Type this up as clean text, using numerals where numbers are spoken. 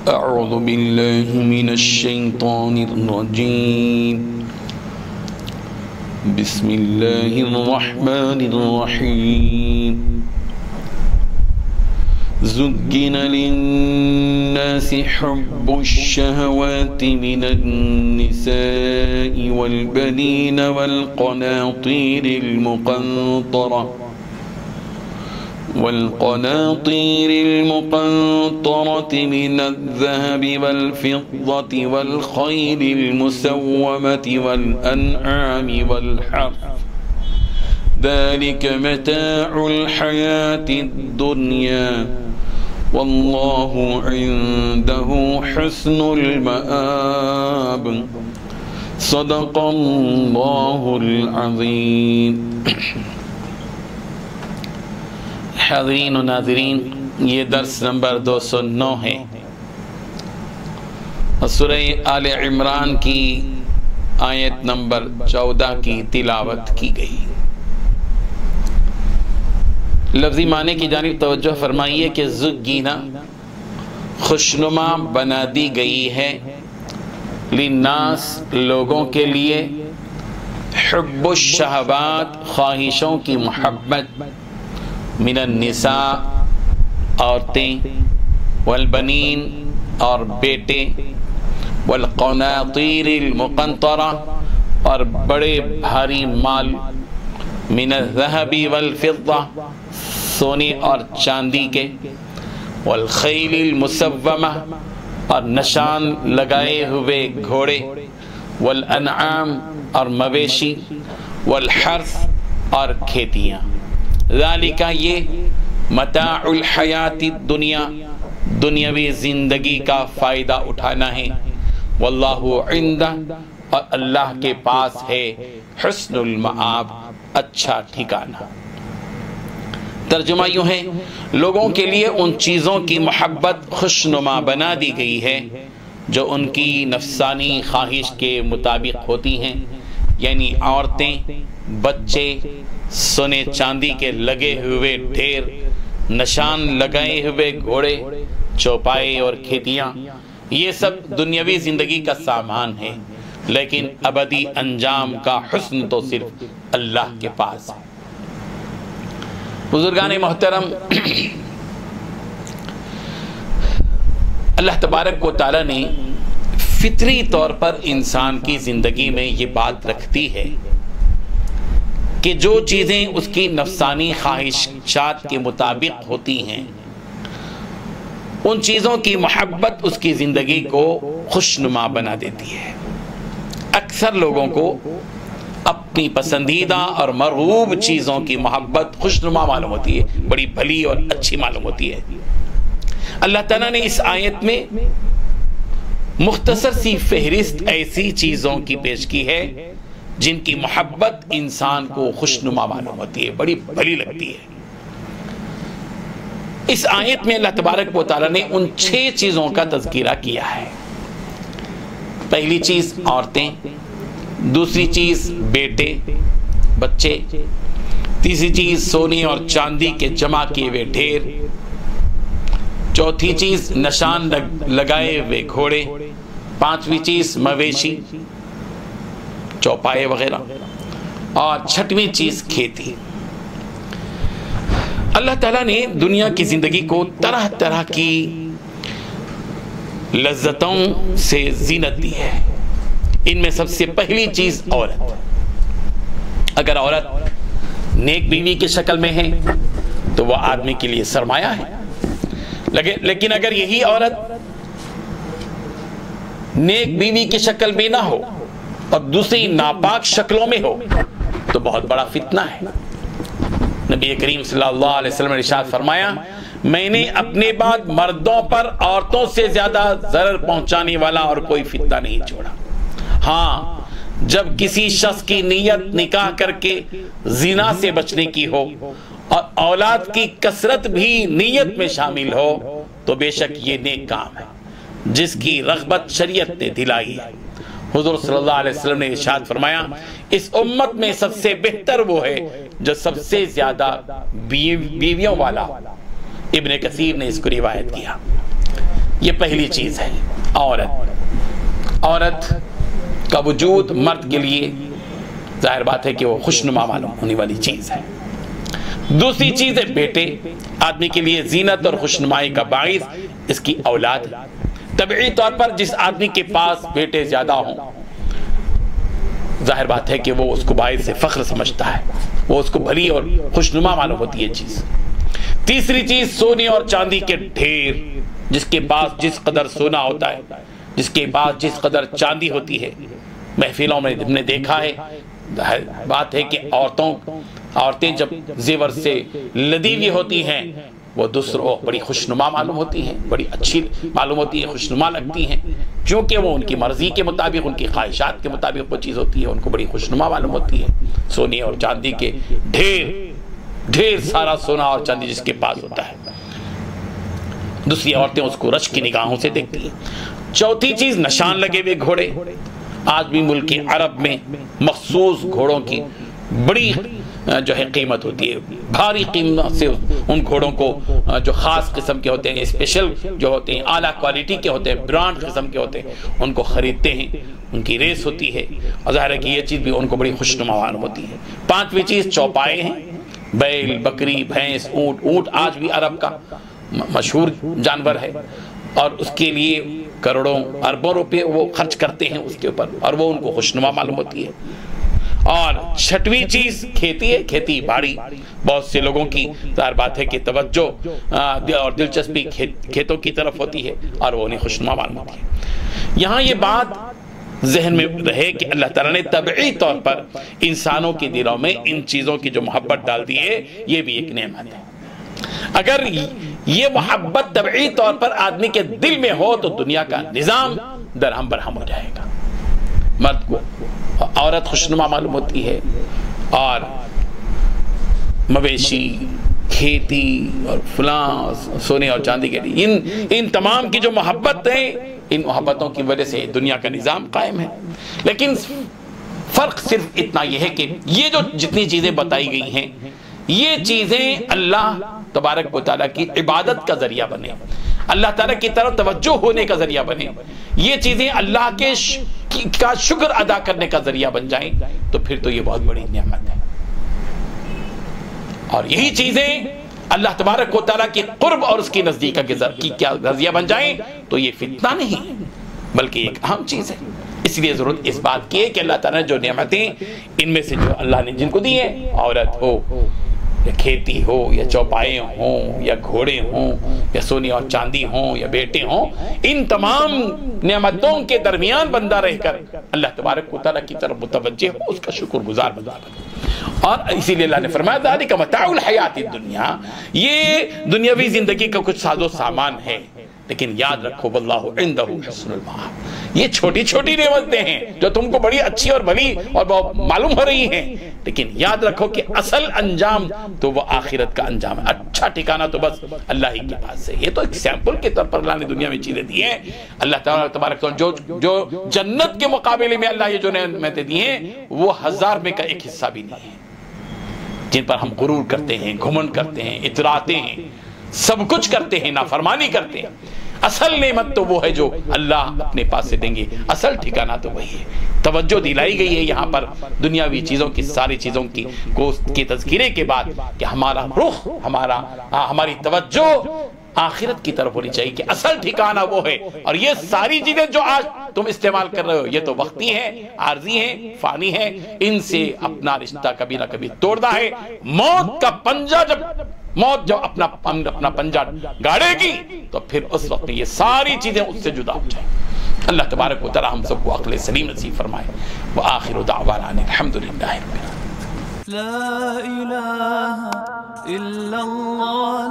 أعوذ بالله من الشيطان الرجيم بسم الله الرحمن الرحيم زين للناس حب الشهوات من النساء والبنين والقناطير المقنطرة من الذهب والفضة والخيل المسومة والأنعام والحرث ذلك متاع الحياة الدنيا والله عنده حسن المآب صدق الله العظيم۔ حاضرین و ناظرین، یہ درس نمبر 209 ہے اور سورہ آل عمران کی آیت نمبر 14 کی تلاوت کی گئی۔ لفظی معنی کی جانب توجہ فرمائیے کہ زگینہ خوشنما بنا دی گئی ہے، للناس لوگوں کے لیے، حب الشہوات خواہشوں کی محبت، من النساء عورتیں، والبنین اور بیٹے، والقناطیر المقنطرہ اور بڑے بھاری مال، من الذهب والفضہ سونے اور چاندی کے، والخیل المسومہ اور نشان لگائے ہوئے گھوڑے، والانعام اور مویشی، والحرث اور کھیتیاں۔ ذالکہ یہ متاع الحیات الدنیا دنیاوی زندگی کا فائدہ اٹھانا ہے، واللہ عندہ اور اللہ کے پاس ہے حسن المآب اچھا ٹھکانہ۔ ترجمہ یوں ہے، لوگوں کے لیے ان چیزوں کی محبت خوشنما بنا دی گئی ہے جو ان کی نفسانی خواہش کے مطابق ہوتی ہیں، یعنی عورتیں، بچے، سونے چاندی کے لگے ہوئے ڈھیر، نشان لگائے ہوئے گھوڑے، چوپائے اور کھیتیاں، یہ سب دنیاوی زندگی کا سامان ہے، لیکن ابدی انجام کا حسن تو صرف اللہ کے پاس ہے۔ بزرگان محترم، اللہ تبارک و تعالی نے فطری طور پر انسان کی زندگی میں یہ بات رکھتی ہے کہ جو چیزیں اس کی نفسانی خواہشات کے مطابق ہوتی ہیں، ان چیزوں کی محبت اس کی زندگی کو خوشنما بنا دیتی ہے۔ اکثر لوگوں کو اپنی پسندیدہ اور مرغوب چیزوں کی محبت خوشنما معلوم ہوتی ہے، بڑی بھلی اور اچھی معلوم ہوتی ہے۔ اللہ تعالیٰ نے اس آیت میں مختصر سی فہرست ایسی چیزوں کی پیش کی ہے جن کی محبت انسان کو خوشنما معلوم ہوتی ہے، بڑی بھلی لگتی ہے۔ اس آیت میں اللہ تبارک و تعالیٰ نے ان 6 چیزوں کا تذکرہ کیا ہے۔ پہلی چیز عورتیں، دوسری چیز بیٹے، بچے، تیسری چیز سونے اور چاندی کے جمع کیے ہوئے ڈھیر، چوتھی چیز نشان لگائے ہوئے گھوڑے، پانچویں چیز مویشی، چوپائے وغیرہ، اور چھٹویں چیز کھیتی۔ اللہ تعالیٰ نے دنیا کی زندگی کو طرح طرح کی لذتوں سے زینت دی ہے۔ ان میں سب سے پہلی چیز عورت۔ اگر عورت نیک بیوی کی شکل میں ہے تو وہ آدمی کے لیے سرمایہ ہے، لیکن اگر یہی عورت نیک بیوی کی شکل میں نہ ہو اور دوسری ناپاک شکلوں میں ہو تو بہت بڑا فتنہ ہے۔ نبی کریم صلی اللہ علیہ وسلم نے ارشاد فرمایا، میں نے اپنے بعد مردوں پر عورتوں سے زیادہ ضرر پہنچانے والا اور کوئی فتنہ نہیں چھوڑا۔ ہاں، جب کسی شخص کی نیت نکاح کر کے زنا سے بچنے کی ہو اور اولاد کی کثرت بھی نیت میں شامل ہو تو بے شک یہ نیک کام ہے جس کی رغبت شریعت نے دلائی ہے۔ حضور صلی اللہ علیہ وسلم نے ارشاد فرمایا، اس امت میں سب سے بہتر وہ ہے جو سب سے زیادہ بیویوں والا۔ ابن کثیر نے اس کو روایت کیا۔ یہ پہلی چیز ہے عورت کا وجود مرد کے لیے ظاہر بات ہے کہ وہ خوشنما معلوم ہونے والی چیز ہے۔ دوسری چیز ہے بیٹے، آدمی کے لیے زینت اور خوشنمائی کا باعث اس کی اولاد۔ طبعی طور پر جس آدمی کے پاس بیٹے زیادہ ہوں ظاہر بات ہے کہ وہ اس کو باعث سے فخر سمجھتا ہے، وہ اس کو بھلی اور خوشنما معلوم ہوتی ہے چیز۔ تیسری چیز سونے اور چاندی کے ڈھیر، جس کے پاس جس قدر سونا ہوتا ہے، جس کے پاس جس قدر چاندی ہوتی ہے۔ محفلوں میں ہم نے دیکھا ہے، بات ہے کہ عورتیں جب زیور سے لدی ہوئی ہوتی ہیں وہ دوسروں بڑی خوشنما معلوم ہوتی ہیں، بڑی اچھی معلوم ہوتی ہے، خوشنما لگتی ہیں، کیونکہ وہ ان کی مرضی کے مطابق، ان کی خواہشات کے مطابق وہ چیز ہوتی ہے، ان کو بڑی خوشنما معلوم ہوتی ہے۔ سونے اور چاندی کے ڈھیر سارا سونا اور چاندی جس کے پاس ہوتا ہے، دوسری عورتیں اس کو رشک کی نگاہوں سے دیکھتی ہیں۔ چوتھی چیز نشان لگے ہوئے گھوڑے۔ آج بھی ملک عرب میں مخصوص گھوڑوں کی بڑی جو ہے قیمت ہوتی ہے، بھاری قیمت سے ان گھوڑوں کو جو خاص قسم کے ہوتے ہیں، اسپیشل جو ہوتے ہیں، اعلیٰ کوالٹی کے ہوتے ہیں، برانڈ قسم کے ہوتے ہیں، ان کو خریدتے ہیں، ان کی ریس ہوتی ہے، اور ظاہر ہے کہ یہ چیز بھی ان کو بڑی خوشنما معلوم ہوتی ہے۔ پانچویں چیز چوپائے ہیں، بیل، بکری، بھینس، اونٹ آج بھی عرب کا مشہور جانور ہے، اور اس کے لیے کروڑوں اربوں روپے وہ خرچ کرتے ہیں اس کے اوپر، اور وہ ان کو خوشنما معلوم ہوتی ہے۔ اور چھٹویں چیز کھیتی ہے، کھیتی باڑی۔ بہت سے لوگوں کی ظاہر بات ہے کہ توجہ اور دلچسپی کھیتوں کی طرف ہوتی ہے، اور وہ انہیں خوشنما معلوم ہوتی ہے۔ یہاں یہ بات ذہن میں رہے کہ اللہ تعالیٰ نے طبعی طور پر انسانوں کے دلوں میں ان چیزوں کی جو محبت ڈال دی ہے، یہ بھی ایک نعمت ہے۔ اگر یہ محبت طبعی طور پر آدمی کے دل میں ہو تو دنیا کا نظام درہم برہم ہو جائے گا۔ مرد کو عورت خوشنما معلوم ہوتی ہے، اور مویشی، کھیتی اور فلاں سونے اور چاندی کے لیے ان تمام کی جو محبت ہے، ان محبتوں کی وجہ سے دنیا کا نظام قائم ہے۔ لیکن فرق صرف اتنا یہ ہے کہ یہ جو جتنی چیزیں بتائی گئی ہیں، یہ چیزیں اللہ تبارک و تعالیٰ کی عبادت کا ذریعہ بنے، اللہ تعالیٰ کی طرف توجہ ہونے کا ذریعہ بنے، یہ چیزیں اللہ کا شکر ادا کرنے کا ذریعہ بن جائیں، تو پھر تو یہ بہت بڑی نعمت ہے۔ اور یہی چیزیں اللہ تبارک و تعالیٰ کی قرب اور اس کی نزدیک کی کیا ذریعہ بن جائیں تو یہ فتنہ نہیں بلکہ ایک اہم چیز ہے۔ اس لیے ضرورت اس بات کی ہے کہ اللہ تعالیٰ نے جو نعمتیں ان میں سے جو اللہ نے جن کو دی ہیں، عورت ہو یا کھیتی ہو یا چوپائے ہوں یا گھوڑے ہوں یا سونے اور چاندی ہوں یا بیٹے ہوں، ان تمام نعمتوں کے درمیان بندہ رہ کر اللہ تبارک و تعالیٰ کی طرف متوجہ ہو، اس کا شکر گزار بندہ بنے۔ اور اسی لیے اللہ نے فرمایا ذالک متاع الحیات الدنیا، یہ دنیاوی زندگی کا کچھ ساز و سامان ہے، لیکن یاد رکھو واللہ عندہ حسن المآب، یہ چھوٹی چھوٹی نعمتیں ہیں جو تم کو بڑی اچھی اور بھلی اور معلوم ہو رہی ہیں، لیکن یاد رکھو کہ اصل انجام تو وہ آخرت کا انجام ہے، اچھا ٹھکانہ تو بس اللہ ہی کے پاس سے۔ یہ تو ایک سیمپل کے طور پر اللہ نے دنیا میں چیزیں دی ہیں۔ اللہ تعالیٰ تبارک و تعالیٰ جو جنت کے مقابلے میں اللہ یہ جو نعمتیں دی ہیں وہ 1000 میں کا ایک حصہ بھی نہیں ہے، جن پر ہم غرور کرتے ہیں، گھمنڈ کرتے ہیں، اتراتے ہیں، سب کچھ کرتے ہیں، نافرمانی کرتے ہیں۔ اصل نعمت تو وہ ہے جو اللہ اپنے پاس سے دیں گے، اصل ٹھکانہ تو وہی ہے۔ توجہ دلائی گئی ہے یہاں پر دنیاوی چیزوں کی، ساری چیزوں کی تذکرے کے بعد کہ ہمارا رخ، ہماری توجہ آخرت کی طرف ہونی چاہیے کہ اصل ٹھکانہ وہ ہے۔ اور یہ ساری چیزیں جو آج تم استعمال کر رہے ہو یہ تو وقتی ہیں، عارضی ہیں، فانی ہیں، ان سے اپنا رشتہ کبھی نہ کبھی توڑنا ہے۔ موت جب اپنا پنجہ گاڑے گی تو پھر اس وقت یہ ساری چیزیں اس سے جدا ہو جائیں۔ اللہ تبارک و تعالی ہم سب کو عقل سلیم نصیب فرمائے۔ وآخر دعوانا الحمدللہ رب العالمین۔ لا إله إلا الله